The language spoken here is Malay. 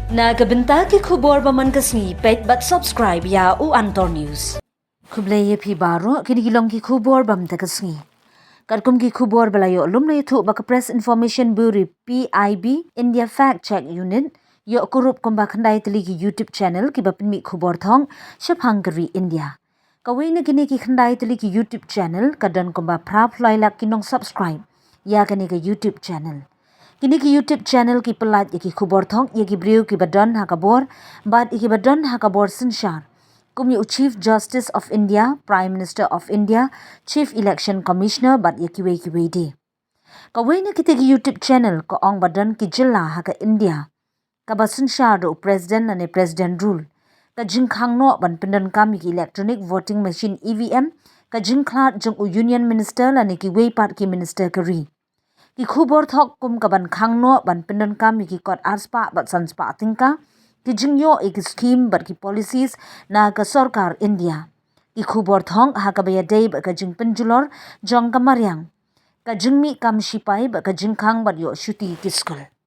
Nagabenta ki Khubor baman kasngi pet but subscribe ya u Antor News. Khublay pi baro kinigilong ki Khubor bam ta kasngi. Karkum ki Khubor balayo lumlay thu baka Press Information Bureau PIB India Fact Check Unit yo kurup kumba khandai tali ki YouTube channel ki bapin mi Khubor thong shap Hungary India. Kawai na kini ki khandai tali ki YouTube channel kadan kumba prap lailak kinong subscribe ya kani ka YouTube channel. Kini ki YouTube channel ki pyllait ki Khubor thong ye ki briu ki badon hakabor but ki badon hakabor sinshar. Kum yu Chief Justice of India, Prime Minister of India, Chief Election Commissioner but ye ki wei di. Kawai na kita ki YouTube channel ko ong badon ki jilla haka India. Ka ba sinshar do President na President rule. Ka jingkhang no ban pindan kami ki electronic voting machine EVM ka jingklat jung u Union Minister la ni ki wei pat ki Minister kari. Ki Khubor thok kum ka ban khang no ban pindan kam ki kot arspa bat sanspa tingka ki jingyo ek scheme bat ki policies na ka sarkar India ki Khubor thong ha ka baya dei ba ka jing penjulor jong ka maryang ka jingmi kam shipai ba ka jingkhang bat yo shuti ki school.